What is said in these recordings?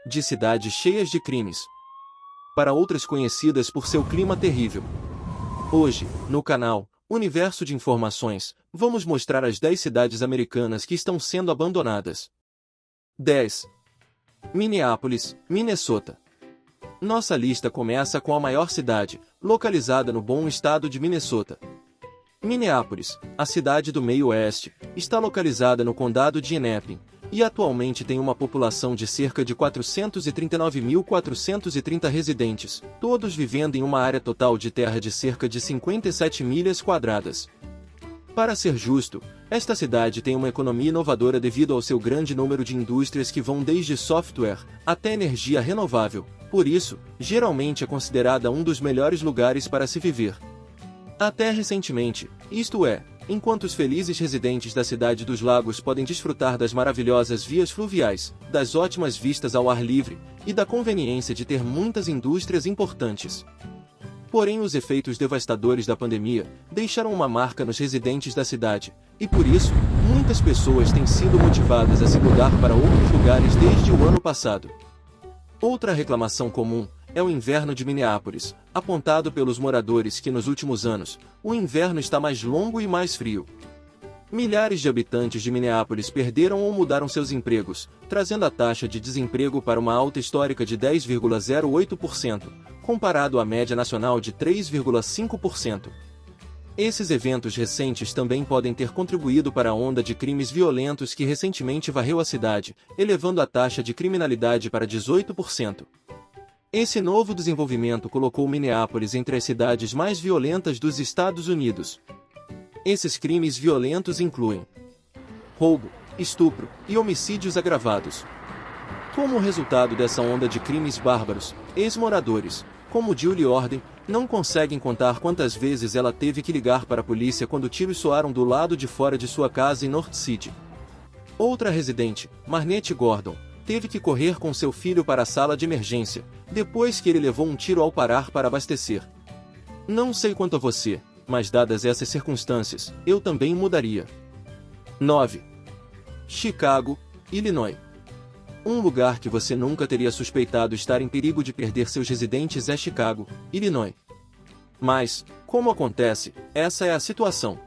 de cidades cheias de crimes, para outras conhecidas por seu clima terrível. Hoje, no canal Universo de Informações, vamos mostrar as 10 cidades americanas que estão sendo abandonadas. 10. Minneapolis, Minnesota. Nossa lista começa com a maior cidade, localizada no bom estado de Minnesota. Minneapolis, a cidade do meio-oeste, está localizada no condado de Hennepin, e atualmente tem uma população de cerca de 439.430 residentes, todos vivendo em uma área total de terra de cerca de 57 milhas quadradas. Para ser justo, esta cidade tem uma economia inovadora devido ao seu grande número de indústrias que vão desde software até energia renovável, por isso, geralmente é considerada um dos melhores lugares para se viver. Até recentemente, isto é, enquanto os felizes residentes da Cidade dos Lagos podem desfrutar das maravilhosas vias fluviais, das ótimas vistas ao ar livre e da conveniência de ter muitas indústrias importantes. Porém, os efeitos devastadores da pandemia deixaram uma marca nos residentes da cidade, e por isso, muitas pessoas têm sido motivadas a se mudar para outros lugares desde o ano passado. Outra reclamação comum é o inverno de Minneapolis, apontado pelos moradores que nos últimos anos, o inverno está mais longo e mais frio. Milhares de habitantes de Minneapolis perderam ou mudaram seus empregos, trazendo a taxa de desemprego para uma alta histórica de 10,08%, comparado à média nacional de 3,5%. Esses eventos recentes também podem ter contribuído para a onda de crimes violentos que recentemente varreu a cidade, elevando a taxa de criminalidade para 18%. Esse novo desenvolvimento colocou Minneapolis entre as cidades mais violentas dos Estados Unidos. Esses crimes violentos incluem roubo, estupro e homicídios agravados. Como resultado dessa onda de crimes bárbaros, ex-moradores, como Julie Orden, não conseguem contar quantas vezes ela teve que ligar para a polícia quando tiros soaram do lado de fora de sua casa em North City. Outra residente, Marnette Gordon, teve que correr com seu filho para a sala de emergência, depois que ele levou um tiro ao parar para abastecer. Não sei quanto a você, mas dadas essas circunstâncias, eu também mudaria. 9. Chicago, Illinois. Um lugar que você nunca teria suspeitado estar em perigo de perder seus residentes é Chicago, Illinois. Mas, como acontece, essa é a situação.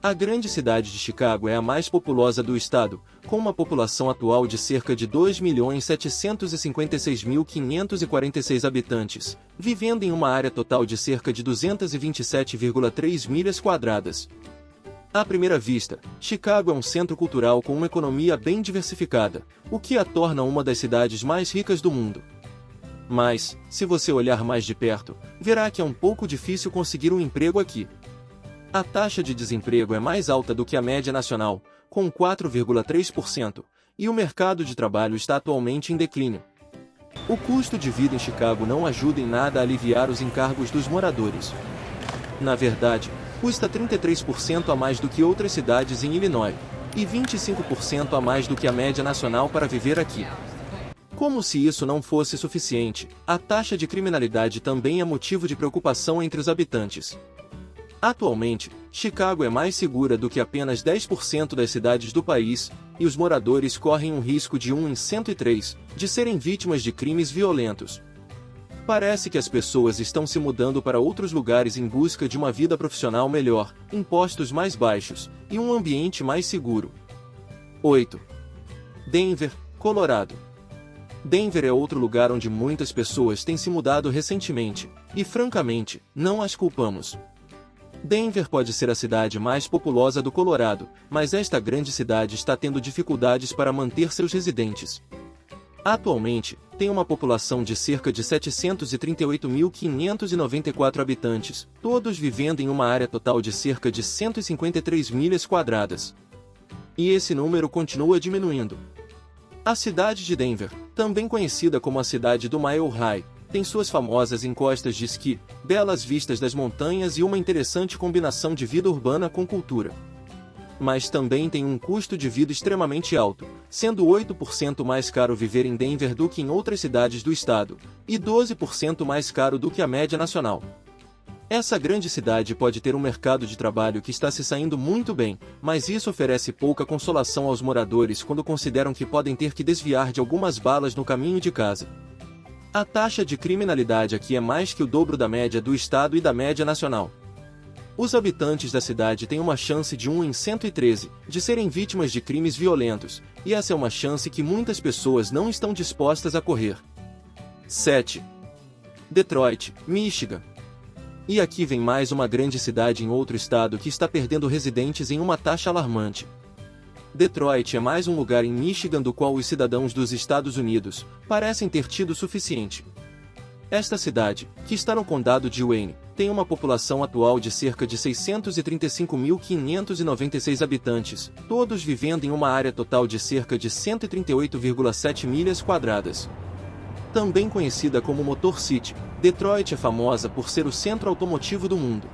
A grande cidade de Chicago é a mais populosa do estado, com uma população atual de cerca de 2.756.546 habitantes, vivendo em uma área total de cerca de 227,3 milhas quadradas. À primeira vista, Chicago é um centro cultural com uma economia bem diversificada, o que a torna uma das cidades mais ricas do mundo. Mas, se você olhar mais de perto, verá que é um pouco difícil conseguir um emprego aqui. A taxa de desemprego é mais alta do que a média nacional, com 4,3%, e o mercado de trabalho está atualmente em declínio. O custo de vida em Chicago não ajuda em nada a aliviar os encargos dos moradores. Na verdade, custa 33% a mais do que outras cidades em Illinois, e 25% a mais do que a média nacional para viver aqui. Como se isso não fosse suficiente, a taxa de criminalidade também é motivo de preocupação entre os habitantes. Atualmente, Chicago é mais segura do que apenas 10% das cidades do país, e os moradores correm um risco de 1 em 103 de serem vítimas de crimes violentos. Parece que as pessoas estão se mudando para outros lugares em busca de uma vida profissional melhor, impostos mais baixos e um ambiente mais seguro. 8. Denver, Colorado. Denver é outro lugar onde muitas pessoas têm se mudado recentemente, e francamente, não as culpamos. Denver pode ser a cidade mais populosa do Colorado, mas esta grande cidade está tendo dificuldades para manter seus residentes. Atualmente, tem uma população de cerca de 738.594 habitantes, todos vivendo em uma área total de cerca de 153 milhas quadradas. E esse número continua diminuindo. A cidade de Denver, também conhecida como a cidade do Mile High, tem suas famosas encostas de esqui, belas vistas das montanhas e uma interessante combinação de vida urbana com cultura. Mas também tem um custo de vida extremamente alto, sendo 8% mais caro viver em Denver do que em outras cidades do estado, e 12% mais caro do que a média nacional. Essa grande cidade pode ter um mercado de trabalho que está se saindo muito bem, mas isso oferece pouca consolação aos moradores quando consideram que podem ter que desviar de algumas balas no caminho de casa. A taxa de criminalidade aqui é mais que o dobro da média do estado e da média nacional. Os habitantes da cidade têm uma chance de 1 em 113 de serem vítimas de crimes violentos, e essa é uma chance que muitas pessoas não estão dispostas a correr. 7. Detroit, Michigan. E aqui vem mais uma grande cidade em outro estado que está perdendo residentes em uma taxa alarmante. Detroit é mais um lugar em Michigan do qual os cidadãos dos Estados Unidos parecem ter tido o suficiente. Esta cidade, que está no condado de Wayne, tem uma população atual de cerca de 635.596 habitantes, todos vivendo em uma área total de cerca de 138,7 milhas quadradas. Também conhecida como Motor City, Detroit é famosa por ser o centro automotivo do mundo.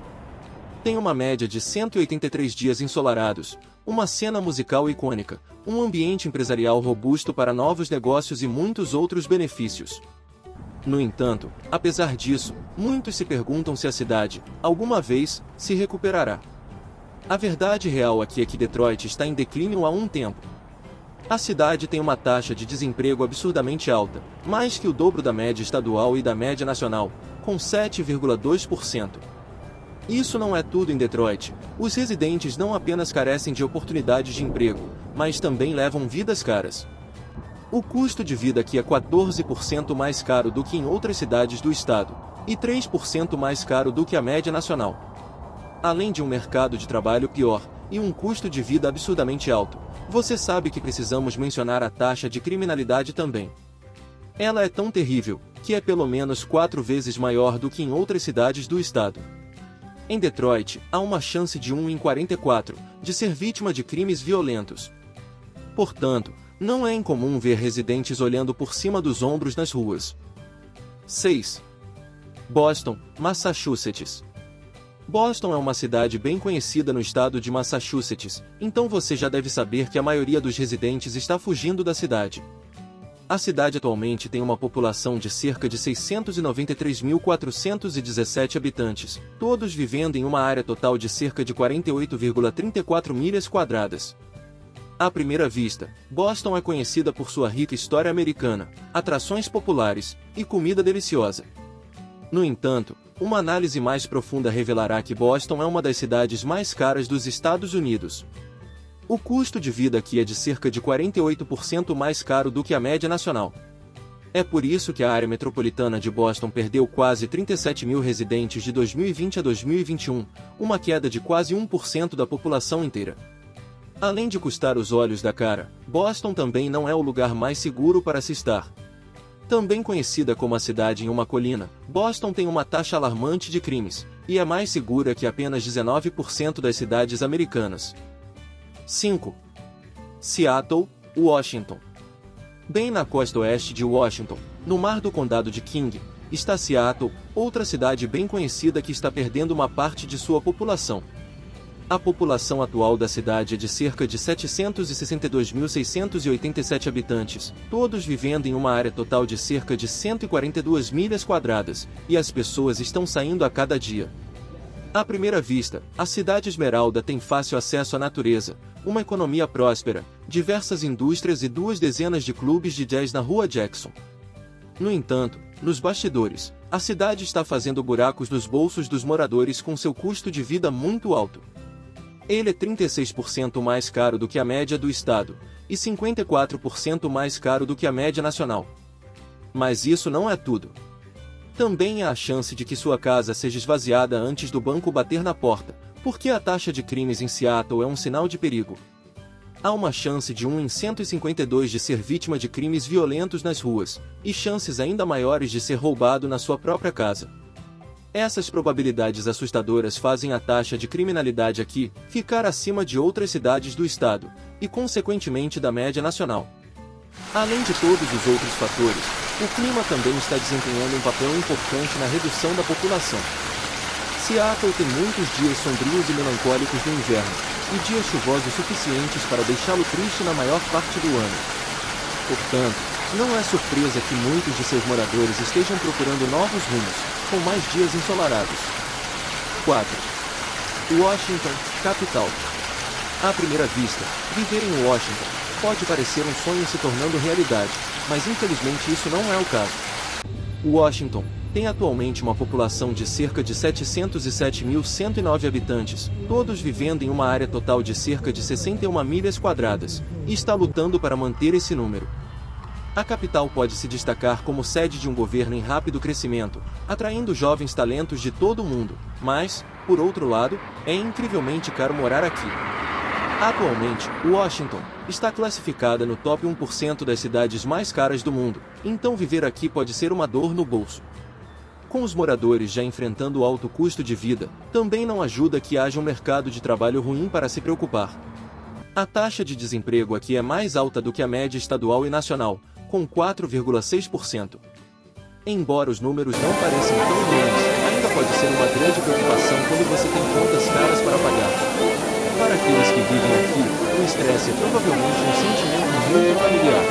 Tem uma média de 183 dias ensolarados, uma cena musical icônica, um ambiente empresarial robusto para novos negócios e muitos outros benefícios. No entanto, apesar disso, muitos se perguntam se a cidade, alguma vez, se recuperará. A verdade real aqui é que Detroit está em declínio há um tempo. A cidade tem uma taxa de desemprego absurdamente alta, mais que o dobro da média estadual e da média nacional, com 7,2%. Isso não é tudo em Detroit. Os residentes não apenas carecem de oportunidades de emprego, mas também levam vidas caras. O custo de vida aqui é 14% mais caro do que em outras cidades do estado, e 3% mais caro do que a média nacional. Além de um mercado de trabalho pior, e um custo de vida absurdamente alto, você sabe que precisamos mencionar a taxa de criminalidade também. Ela é tão terrível, que é pelo menos 4 vezes maior do que em outras cidades do estado. Em Detroit, há uma chance de 1 em 44 de ser vítima de crimes violentos. Portanto, não é incomum ver residentes olhando por cima dos ombros nas ruas. 6. Boston, Massachusetts. Boston é uma cidade bem conhecida no estado de Massachusetts, então você já deve saber que a maioria dos residentes está fugindo da cidade. A cidade atualmente tem uma população de cerca de 693.417 habitantes, todos vivendo em uma área total de cerca de 48,34 milhas quadradas. À primeira vista, Boston é conhecida por sua rica história americana, atrações populares e comida deliciosa. No entanto, uma análise mais profunda revelará que Boston é uma das cidades mais caras dos Estados Unidos. O custo de vida aqui é de cerca de 48% mais caro do que a média nacional. É por isso que a área metropolitana de Boston perdeu quase 37 mil residentes de 2020 a 2021, uma queda de quase 1% da população inteira. Além de custar os olhos da cara, Boston também não é o lugar mais seguro para se estar. Também conhecida como a cidade em uma colina, Boston tem uma taxa alarmante de crimes, e é mais segura que apenas 19% das cidades americanas. 5. Seattle, Washington. Bem na costa oeste de Washington, no mar do condado de King, está Seattle, outra cidade bem conhecida que está perdendo uma parte de sua população. A população atual da cidade é de cerca de 762.687 habitantes, todos vivendo em uma área total de cerca de 142 milhas quadradas, e as pessoas estão saindo a cada dia. À primeira vista, a cidade Esmeralda tem fácil acesso à natureza, uma economia próspera, diversas indústrias e 2 dezenas de clubes de jazz na Rua Jackson. No entanto, nos bastidores, a cidade está fazendo buracos nos bolsos dos moradores com seu custo de vida muito alto. Ele é 36% mais caro do que a média do estado, e 54% mais caro do que a média nacional. Mas isso não é tudo. Também há a chance de que sua casa seja esvaziada antes do banco bater na porta, porque a taxa de crimes em Seattle é um sinal de perigo. Há uma chance de 1 em 152 de ser vítima de crimes violentos nas ruas, e chances ainda maiores de ser roubado na sua própria casa. Essas probabilidades assustadoras fazem a taxa de criminalidade aqui ficar acima de outras cidades do estado, e consequentemente da média nacional. Além de todos os outros fatores, o clima também está desempenhando um papel importante na redução da população. Seattle tem muitos dias sombrios e melancólicos no inverno, e dias chuvosos suficientes para deixá-lo triste na maior parte do ano. Portanto, não é surpresa que muitos de seus moradores estejam procurando novos rumos, com mais dias ensolarados. 4. Washington, capital. À primeira vista, viver em Washington pode parecer um sonho se tornando realidade, mas infelizmente isso não é o caso. Washington tem atualmente uma população de cerca de 707.109 habitantes, todos vivendo em uma área total de cerca de 61 milhas quadradas, e está lutando para manter esse número. A capital pode se destacar como sede de um governo em rápido crescimento, atraindo jovens talentos de todo o mundo, mas, por outro lado, é incrivelmente caro morar aqui. Atualmente, Washington está classificada no top 1% das cidades mais caras do mundo, então viver aqui pode ser uma dor no bolso. Com os moradores já enfrentando o alto custo de vida, também não ajuda que haja um mercado de trabalho ruim para se preocupar. A taxa de desemprego aqui é mais alta do que a média estadual e nacional, com 4,6%. Embora os números não pareçam tão ruins, ainda pode ser uma grande preocupação quando você tem contas caras para pagar. Para aqueles que vivem aqui, o estresse é provavelmente um sentimento muito familiar.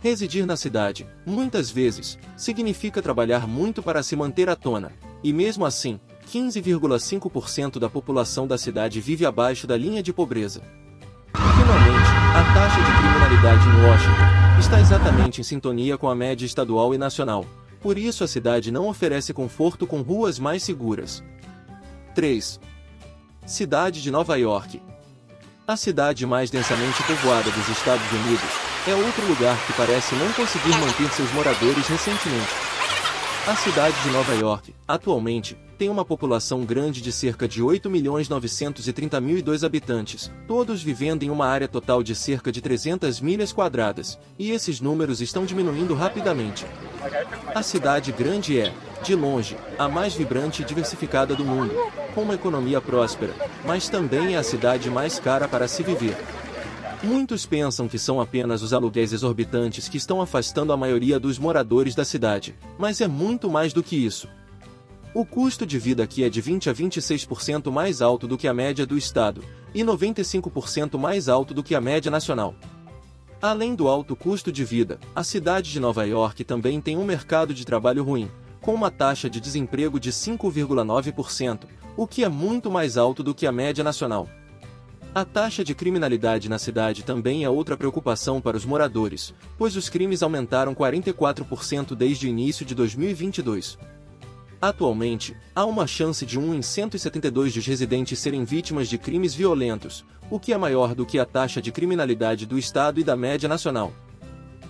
Residir na cidade, muitas vezes, significa trabalhar muito para se manter à tona, e mesmo assim, 15,5% da população da cidade vive abaixo da linha de pobreza. Finalmente, a taxa de criminalidade em Washington está exatamente em sintonia com a média estadual e nacional, por isso a cidade não oferece conforto com ruas mais seguras. 3. Cidade de Nova York. A cidade mais densamente povoada dos Estados Unidos é outro lugar que parece não conseguir manter seus moradores recentemente. A cidade de Nova York, atualmente, tem uma população grande de cerca de 8.930.002 habitantes, todos vivendo em uma área total de cerca de 300 milhas quadradas, e esses números estão diminuindo rapidamente. A cidade grande é, de longe, a mais vibrante e diversificada do mundo, com uma economia próspera, mas também é a cidade mais cara para se viver. Muitos pensam que são apenas os aluguéis exorbitantes que estão afastando a maioria dos moradores da cidade, mas é muito mais do que isso. O custo de vida aqui é de 20 a 26% mais alto do que a média do estado, e 95% mais alto do que a média nacional. Além do alto custo de vida, a cidade de Nova York também tem um mercado de trabalho ruim, com uma taxa de desemprego de 5,9%, o que é muito mais alto do que a média nacional. A taxa de criminalidade na cidade também é outra preocupação para os moradores, pois os crimes aumentaram 44% desde o início de 2022. Atualmente, há uma chance de 1 em 172 dos residentes serem vítimas de crimes violentos, o que é maior do que a taxa de criminalidade do estado e da média nacional.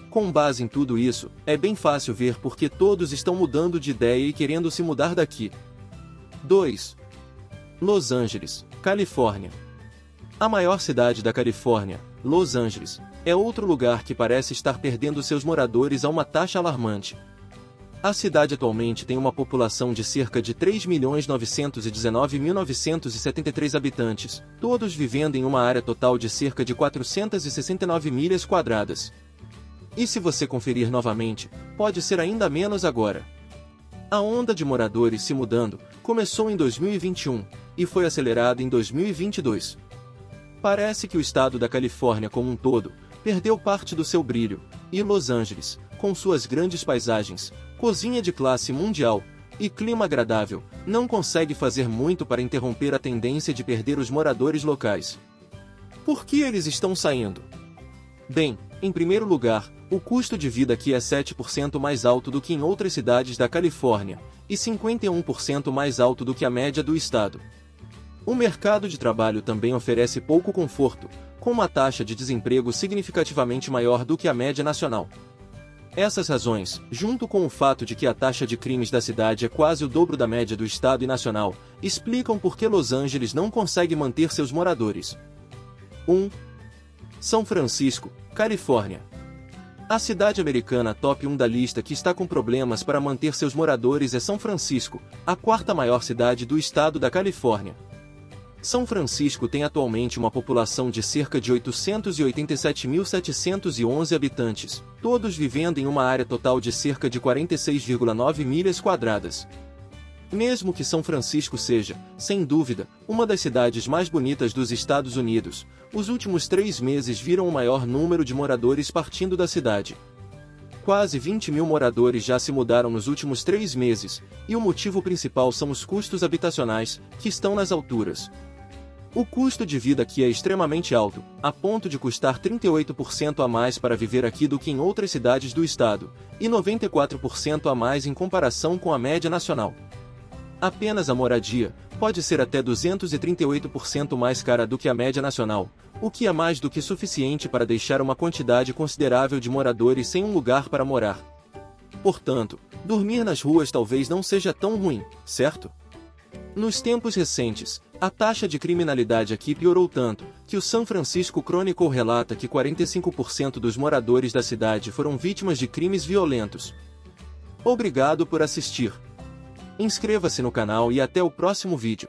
Com base em tudo isso, é bem fácil ver por que todos estão mudando de ideia e querendo se mudar daqui. 2. Los Angeles, Califórnia. A maior cidade da Califórnia, Los Angeles, é outro lugar que parece estar perdendo seus moradores a uma taxa alarmante. A cidade atualmente tem uma população de cerca de 3.919.973 habitantes, todos vivendo em uma área total de cerca de 469 milhas quadradas. E se você conferir novamente, pode ser ainda menos agora. A onda de moradores se mudando começou em 2021 e foi acelerada em 2022. Parece que o estado da Califórnia como um todo perdeu parte do seu brilho, e Los Angeles, com suas grandes paisagens, cozinha de classe mundial e clima agradável, não consegue fazer muito para interromper a tendência de perder os moradores locais. Por que eles estão saindo? Bem, em primeiro lugar, o custo de vida aqui é 7% mais alto do que em outras cidades da Califórnia, e 51% mais alto do que a média do estado. O mercado de trabalho também oferece pouco conforto, com uma taxa de desemprego significativamente maior do que a média nacional. Essas razões, junto com o fato de que a taxa de crimes da cidade é quase o dobro da média do estado e nacional, explicam por que Los Angeles não consegue manter seus moradores. 1. São Francisco, Califórnia. A cidade americana top 1 da lista que está com problemas para manter seus moradores é São Francisco, a quarta maior cidade do estado da Califórnia. São Francisco tem atualmente uma população de cerca de 887.711 habitantes, todos vivendo em uma área total de cerca de 46,9 milhas quadradas. Mesmo que São Francisco seja, sem dúvida, uma das cidades mais bonitas dos Estados Unidos, os últimos 3 meses viram o maior número de moradores partindo da cidade. Quase 20 mil moradores já se mudaram nos últimos 3 meses, e o motivo principal são os custos habitacionais, que estão nas alturas. O custo de vida aqui é extremamente alto, a ponto de custar 38% a mais para viver aqui do que em outras cidades do estado, e 94% a mais em comparação com a média nacional. Apenas a moradia pode ser até 238% mais cara do que a média nacional, o que é mais do que suficiente para deixar uma quantidade considerável de moradores sem um lugar para morar. Portanto, dormir nas ruas talvez não seja tão ruim, certo? Nos tempos recentes, a taxa de criminalidade aqui piorou tanto, que o San Francisco Chronicle relata que 45% dos moradores da cidade foram vítimas de crimes violentos. Obrigado por assistir. Inscreva-se no canal e até o próximo vídeo.